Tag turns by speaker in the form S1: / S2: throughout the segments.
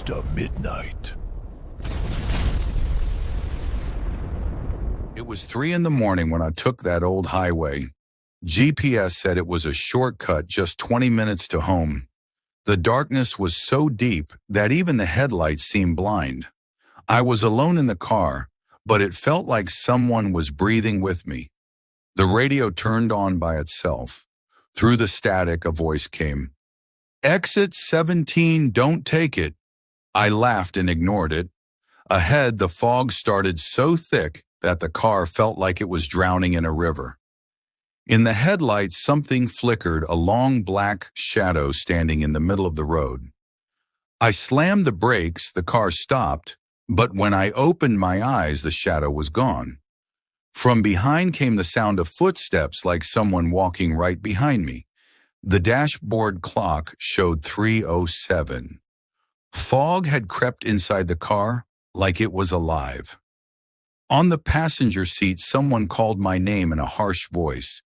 S1: after midnight.
S2: It was 3 in the morning when I took that old highway. GPS said it was a shortcut just 20 minutes to home. The darkness was so deep that even the headlights seemed blind. I was alone in the car, but it felt like someone was breathing with me. The radio turned on by itself. Through the static, a voice came. "Exit 17, don't take it." I laughed and ignored it. Ahead, the fog started so thick that the car felt like it was drowning in a river. In the headlights, something flickered, a long black shadow standing in the middle of the road. I slammed the brakes, the car stopped, but when I opened my eyes, the shadow was gone. From behind came the sound of footsteps, like someone walking right behind me. The dashboard clock showed 3:07. Fog had crept inside the car like it was alive. On the passenger seat, someone called my name in a harsh voice.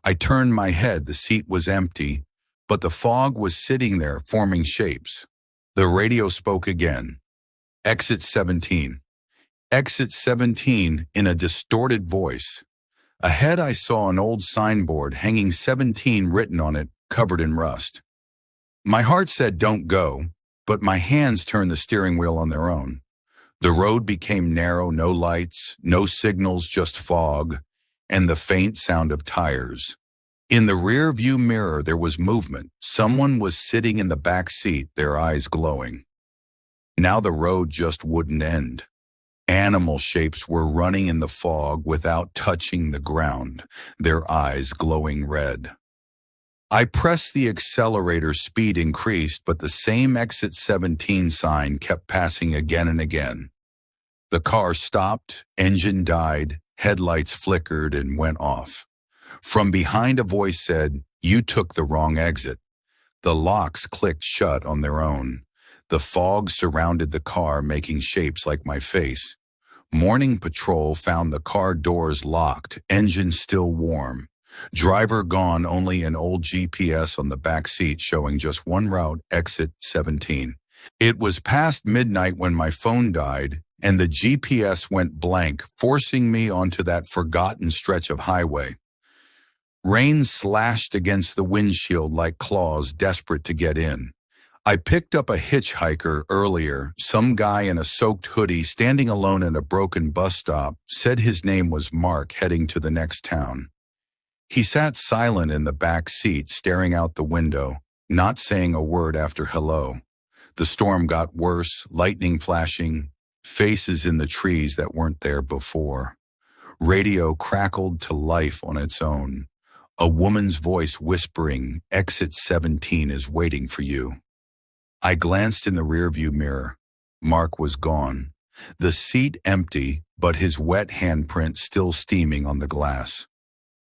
S2: I turned my head. The seat was empty, but the fog was sitting there, forming shapes. The radio spoke again. "Exit 17. Exit 17," in a distorted voice. Ahead, I saw an old signboard hanging 17 written on it, covered in rust. My heart said, "Don't go," but my hands turned the steering wheel on their own. The road became narrow, no lights, no signals, just fog, and the faint sound of tires. In the rear-view mirror, there was movement. Someone was sitting in the back seat, their eyes glowing. Now the road just wouldn't end. Animal shapes were running in the fog without touching the ground, their eyes glowing red. I pressed the accelerator, speed increased, but the same exit 17 sign kept passing again and again. The car stopped, engine died, headlights flickered and went off. From behind, a voice said, "You took the wrong exit." The locks clicked shut on their own. The fog surrounded the car, making shapes like my face. Morning patrol found the car doors locked, engine still warm. Driver gone, only an old GPS on the back seat showing just one route, exit 17. It was past midnight when my phone died, and the GPS went blank, forcing me onto that forgotten stretch of highway. Rain slashed against the windshield like claws, desperate to get in. I picked up a hitchhiker earlier. Some guy in a soaked hoodie standing alone at a broken bus stop said his name was Mark, heading to the next town. He sat silent in the back seat, staring out the window, not saying a word after hello. The storm got worse, lightning flashing, faces in the trees that weren't there before. Radio crackled to life on its own. A woman's voice whispering, "Exit 17 is waiting for you." I glanced in the rearview mirror. Mark was gone. The seat empty, but his wet handprint still steaming on the glass.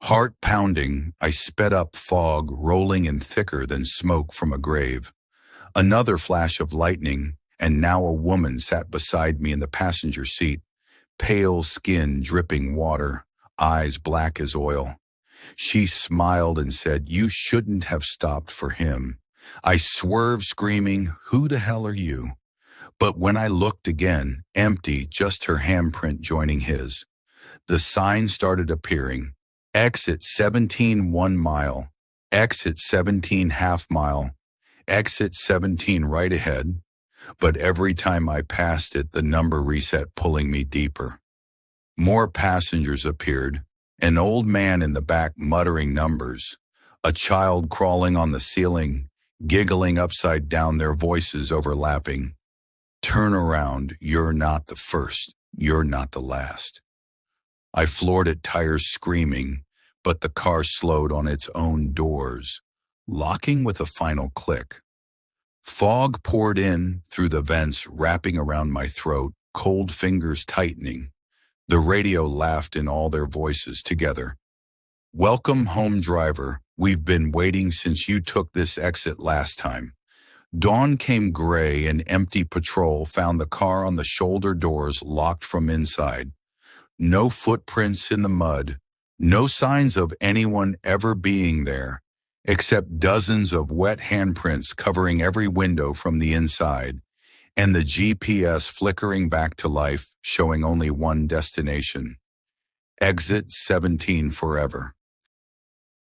S2: Heart pounding, I sped up, fog rolling in thicker than smoke from a grave. Another flash of lightning, and now a woman sat beside me in the passenger seat, pale skin dripping water, eyes black as oil. She smiled and said, "You shouldn't have stopped for him." I swerved, screaming, "Who the hell are you?" But when I looked again, empty, just her handprint joining his. The sign started appearing. Exit 17 1 mile, exit 17 half mile, exit 17 right ahead. But every time I passed it, the number reset, pulling me deeper. More passengers appeared, an old man in the back muttering numbers, a child crawling on the ceiling, giggling upside down, their voices overlapping. "Turn around, you're not the first, you're not the last." I floored it, tires screaming, but the car slowed on its own doors, locking with a final click. Fog poured in through the vents, wrapping around my throat, cold fingers tightening. The radio laughed in all their voices together. "Welcome home, driver. We've been waiting since you took this exit last time." Dawn came gray, and empty patrol found the car on the shoulder doors locked from inside. No footprints in the mud, no signs of anyone ever being there, except dozens of wet handprints covering every window from the inside. and the GPS flickering back to life, showing only one destination. Exit 17 forever.